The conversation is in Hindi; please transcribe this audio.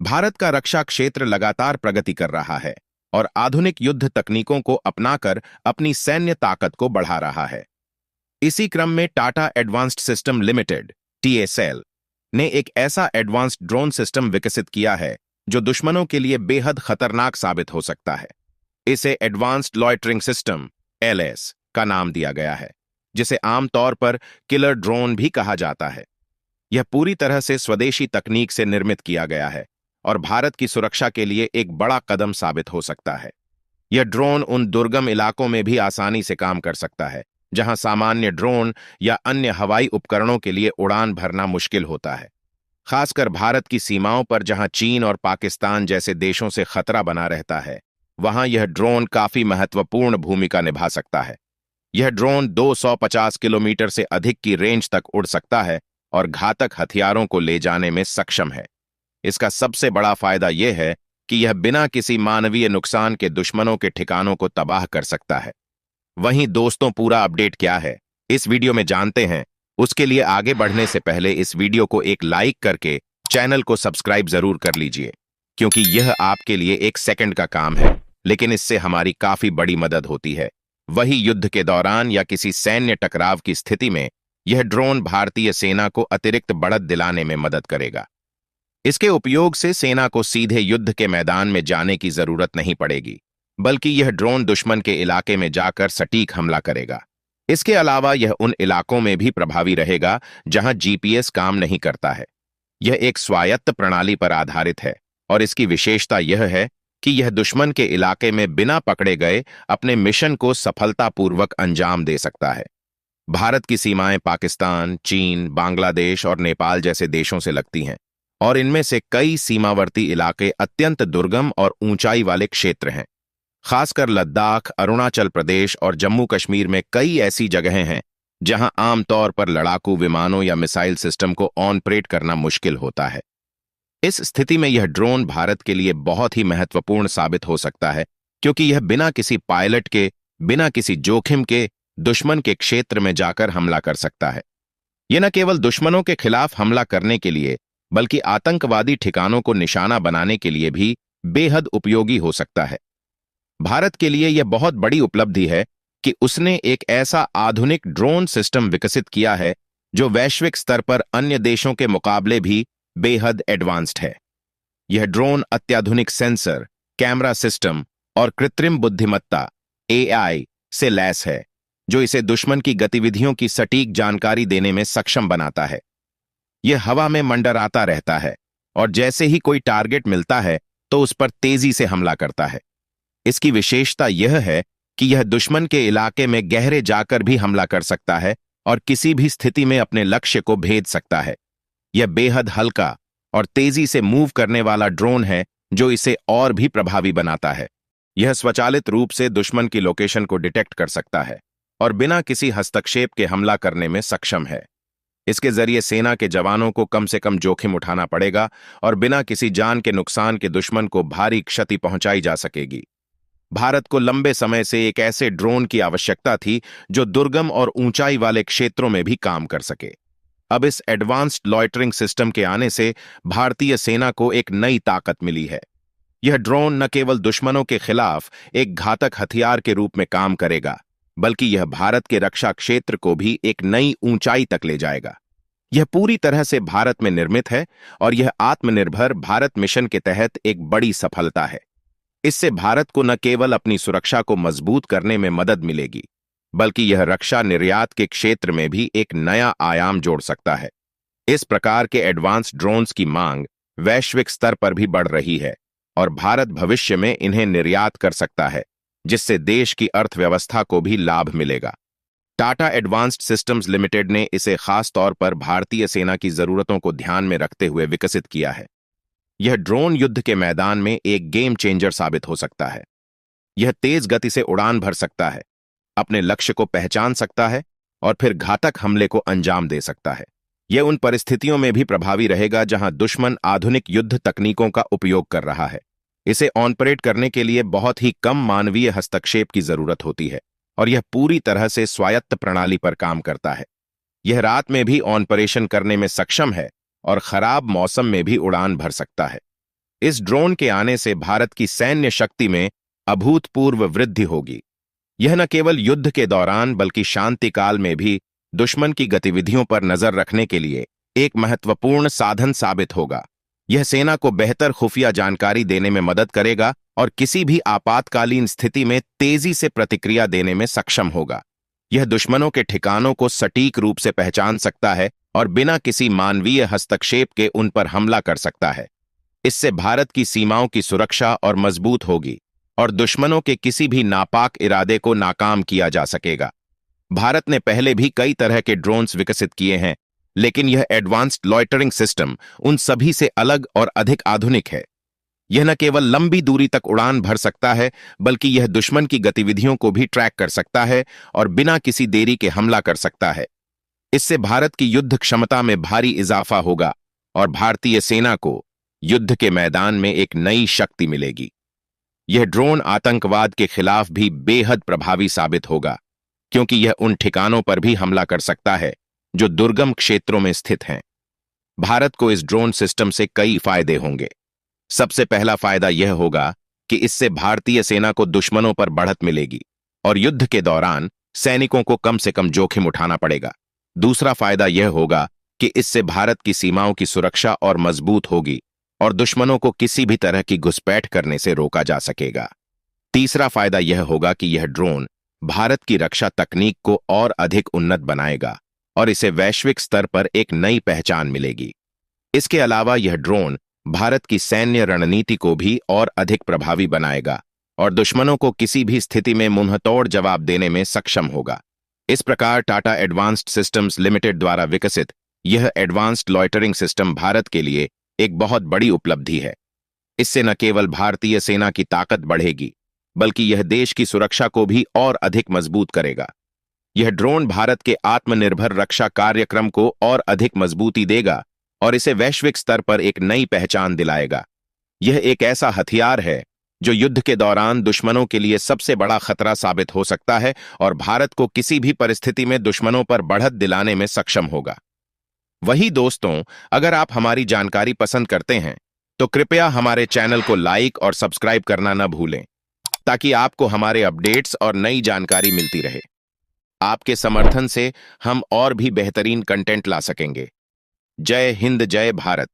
भारत का रक्षा क्षेत्र लगातार प्रगति कर रहा है और आधुनिक युद्ध तकनीकों को अपनाकर अपनी सैन्य ताकत को बढ़ा रहा है। इसी क्रम में Tata advanced system limited (TSL) ने एक ऐसा एडवांस्ड ड्रोन सिस्टम विकसित किया है जो दुश्मनों के लिए बेहद खतरनाक साबित हो सकता है। इसे एडवांस्ड लॉयटरिंग सिस्टम (LS) का नाम दिया गया है, जिसे आमतौर पर किलर ड्रोन भी कहा जाता है। यह पूरी तरह से स्वदेशी तकनीक से निर्मित किया गया है और भारत की सुरक्षा के लिए एक बड़ा कदम साबित हो सकता है। यह ड्रोन उन दुर्गम इलाकों में भी आसानी से काम कर सकता है जहां सामान्य ड्रोन या अन्य हवाई उपकरणों के लिए उड़ान भरना मुश्किल होता है। खासकर भारत की सीमाओं पर जहां चीन और पाकिस्तान जैसे देशों से खतरा बना रहता है, वहां यह ड्रोन काफी महत्वपूर्ण भूमिका निभा सकता है। यह ड्रोन 250 किलोमीटर से अधिक की रेंज तक उड़ सकता है और घातक हथियारों को ले जाने में सक्षम है। इसका सबसे बड़ा फायदा यह है कि यह बिना किसी मानवीय नुकसान के दुश्मनों के ठिकानों को तबाह कर सकता है। वहीं दोस्तों, पूरा अपडेट क्या है इस वीडियो में जानते हैं। उसके लिए आगे बढ़ने से पहले इस वीडियो को एक लाइक करके चैनल को सब्सक्राइब जरूर कर लीजिए, क्योंकि यह आपके लिए एक सेकंड का काम है, लेकिन इससे हमारी काफी बड़ी मदद होती है। वही युद्ध के दौरान या किसी सैन्य टकराव की स्थिति में यह ड्रोन भारतीय सेना को अतिरिक्त बढ़त दिलाने में मदद करेगा। इसके उपयोग से सेना को सीधे युद्ध के मैदान में जाने की जरूरत नहीं पड़ेगी, बल्कि यह ड्रोन दुश्मन के इलाके में जाकर सटीक हमला करेगा। इसके अलावा यह उन इलाकों में भी प्रभावी रहेगा जहां GPS काम नहीं करता है। यह एक स्वायत्त प्रणाली पर आधारित है और इसकी विशेषता यह है कि यह दुश्मन के इलाके में बिना पकड़े गए अपने मिशन को सफलतापूर्वक अंजाम दे सकता है। भारत की सीमाएं पाकिस्तान, चीन, बांग्लादेश और नेपाल जैसे देशों से लगती हैं, और इनमें से कई सीमावर्ती इलाके अत्यंत दुर्गम और ऊंचाई वाले क्षेत्र हैं। खासकर लद्दाख, अरुणाचल प्रदेश और जम्मू कश्मीर में कई ऐसी जगहें हैं जहां आमतौर पर लड़ाकू विमानों या मिसाइल सिस्टम को ऑपरेट करना मुश्किल होता है। इस स्थिति में यह ड्रोन भारत के लिए बहुत ही महत्वपूर्ण साबित हो सकता है, क्योंकि यह बिना किसी पायलट के, बिना किसी जोखिम के दुश्मन के क्षेत्र में जाकर हमला कर सकता है। यह न केवल दुश्मनों के खिलाफ हमला करने के लिए, बल्कि आतंकवादी ठिकानों को निशाना बनाने के लिए भी बेहद उपयोगी हो सकता है। भारत के लिए यह बहुत बड़ी उपलब्धि है कि उसने एक ऐसा आधुनिक ड्रोन सिस्टम विकसित किया है जो वैश्विक स्तर पर अन्य देशों के मुकाबले भी बेहद एडवांस्ड है। यह ड्रोन अत्याधुनिक सेंसर, कैमरा सिस्टम और कृत्रिम बुद्धिमत्ता AI से लैस है, जो इसे दुश्मन की गतिविधियों की सटीक जानकारी देने में सक्षम बनाता है। यह हवा में मंडराता रहता है और जैसे ही कोई टारगेट मिलता है तो उस पर तेजी से हमला करता है। इसकी विशेषता यह है कि यह दुश्मन के इलाके में गहरे जाकर भी हमला कर सकता है और किसी भी स्थिति में अपने लक्ष्य को भेद सकता है। यह बेहद हल्का और तेजी से मूव करने वाला ड्रोन है, जो इसे और भी प्रभावी बनाता है। यह स्वचालित रूप से दुश्मन की लोकेशन को डिटेक्ट कर सकता है और बिना किसी हस्तक्षेप के हमला करने में सक्षम है। इसके जरिए सेना के जवानों को कम से कम जोखिम उठाना पड़ेगा और बिना किसी जान के नुकसान के दुश्मन को भारी क्षति पहुंचाई जा सकेगी। भारत को लंबे समय से एक ऐसे ड्रोन की आवश्यकता थी जो दुर्गम और ऊंचाई वाले क्षेत्रों में भी काम कर सके। अब इस एडवांस्ड लॉयटरिंग सिस्टम के आने से भारतीय सेना को एक नई ताकत मिली है। यह ड्रोन न केवल दुश्मनों के खिलाफ एक घातक हथियार के रूप में काम करेगा, बल्कि यह भारत के रक्षा क्षेत्र को भी एक नई ऊंचाई तक ले जाएगा। यह पूरी तरह से भारत में निर्मित है और यह आत्मनिर्भर भारत मिशन के तहत एक बड़ी सफलता है। इससे भारत को न केवल अपनी सुरक्षा को मजबूत करने में मदद मिलेगी, बल्कि यह रक्षा निर्यात के क्षेत्र में भी एक नया आयाम जोड़ सकता है। इस प्रकार के एडवांस्ड ड्रोन्स की मांग वैश्विक स्तर पर भी बढ़ रही है और भारत भविष्य में इन्हें निर्यात कर सकता है, जिससे देश की अर्थव्यवस्था को भी लाभ मिलेगा। टाटा एडवांस्ड सिस्टम्स लिमिटेड ने इसे खास तौर पर भारतीय सेना की जरूरतों को ध्यान में रखते हुए विकसित किया है। यह ड्रोन युद्ध के मैदान में एक गेम चेंजर साबित हो सकता है। यह तेज गति से उड़ान भर सकता है, अपने लक्ष्य को पहचान सकता है और फिर घातक हमले को अंजाम दे सकता है। यह उन परिस्थितियों में भी प्रभावी रहेगा जहां दुश्मन आधुनिक युद्ध तकनीकों का उपयोग कर रहा है। इसे ऑपरेट करने के लिए बहुत ही कम मानवीय हस्तक्षेप की जरूरत होती है और यह पूरी तरह से स्वायत्त प्रणाली पर काम करता है। यह रात में भी ऑपरेशन करने में सक्षम है और खराब मौसम में भी उड़ान भर सकता है। इस ड्रोन के आने से भारत की सैन्य शक्ति में अभूतपूर्व वृद्धि होगी। यह न केवल युद्ध के दौरान बल्कि शांति काल में भी दुश्मन की गतिविधियों पर नजर रखने के लिए एक महत्वपूर्ण साधन साबित होगा। यह सेना को बेहतर खुफिया जानकारी देने में मदद करेगा और किसी भी आपातकालीन स्थिति में तेजी से प्रतिक्रिया देने में सक्षम होगा। यह दुश्मनों के ठिकानों को सटीक रूप से पहचान सकता है और बिना किसी मानवीय हस्तक्षेप के उन पर हमला कर सकता है। इससे भारत की सीमाओं की सुरक्षा और मजबूत होगी और दुश्मनों के किसी भी नापाक इरादे को नाकाम किया जा सकेगा। भारत ने पहले भी कई तरह के ड्रोन्स विकसित किए हैं, लेकिन यह एडवांस्ड लॉयटरिंग सिस्टम उन सभी से अलग और अधिक आधुनिक है। यह न केवल लंबी दूरी तक उड़ान भर सकता है, बल्कि यह दुश्मन की गतिविधियों को भी ट्रैक कर सकता है और बिना किसी देरी के हमला कर सकता है। इससे भारत की युद्ध क्षमता में भारी इजाफा होगा और भारतीय सेना को युद्ध के मैदान में एक नई शक्ति मिलेगी। यह ड्रोन आतंकवाद के खिलाफ भी बेहद प्रभावी साबित होगा, क्योंकि यह उन ठिकानों पर भी हमला कर सकता है जो दुर्गम क्षेत्रों में स्थित हैं। भारत को इस ड्रोन सिस्टम से कई फायदे होंगे। सबसे पहला फायदा यह होगा कि इससे भारतीय सेना को दुश्मनों पर बढ़त मिलेगी और युद्ध के दौरान सैनिकों को कम से कम जोखिम उठाना पड़ेगा। दूसरा फायदा यह होगा कि इससे भारत की सीमाओं की सुरक्षा और मजबूत होगी और दुश्मनों को किसी भी तरह की घुसपैठ करने से रोका जा सकेगा। तीसरा फायदा यह होगा कि यह ड्रोन भारत की रक्षा तकनीक को और अधिक उन्नत बनाएगा और इसे वैश्विक स्तर पर एक नई पहचान मिलेगी। इसके अलावा यह ड्रोन भारत की सैन्य रणनीति को भी और अधिक प्रभावी बनाएगा और दुश्मनों को किसी भी स्थिति में मुंहतोड़ जवाब देने में सक्षम होगा। इस प्रकार टाटा एडवांस्ड सिस्टम्स लिमिटेड द्वारा विकसित यह एडवांस्ड लॉयटरिंग सिस्टम भारत के लिए एक बहुत बड़ी उपलब्धि है। इससे न केवल भारतीय सेना की ताकत बढ़ेगी, बल्कि यह देश की सुरक्षा को भी और अधिक मजबूत करेगा। यह ड्रोन भारत के आत्मनिर्भर रक्षा कार्यक्रम को और अधिक मजबूती देगा और इसे वैश्विक स्तर पर एक नई पहचान दिलाएगा। यह एक ऐसा हथियार है जो युद्ध के दौरान दुश्मनों के लिए सबसे बड़ा खतरा साबित हो सकता है और भारत को किसी भी परिस्थिति में दुश्मनों पर बढ़त दिलाने में सक्षम होगा। वही दोस्तों, अगर आप हमारी जानकारी पसंद करते हैं तो कृपया हमारे चैनल को लाइक और सब्सक्राइब करना न भूलें, ताकि आपको हमारे अपडेट्स और नई जानकारी मिलती रहे। आपके समर्थन से हम और भी बेहतरीन कंटेंट ला सकेंगे। जय हिंद, जय भारत।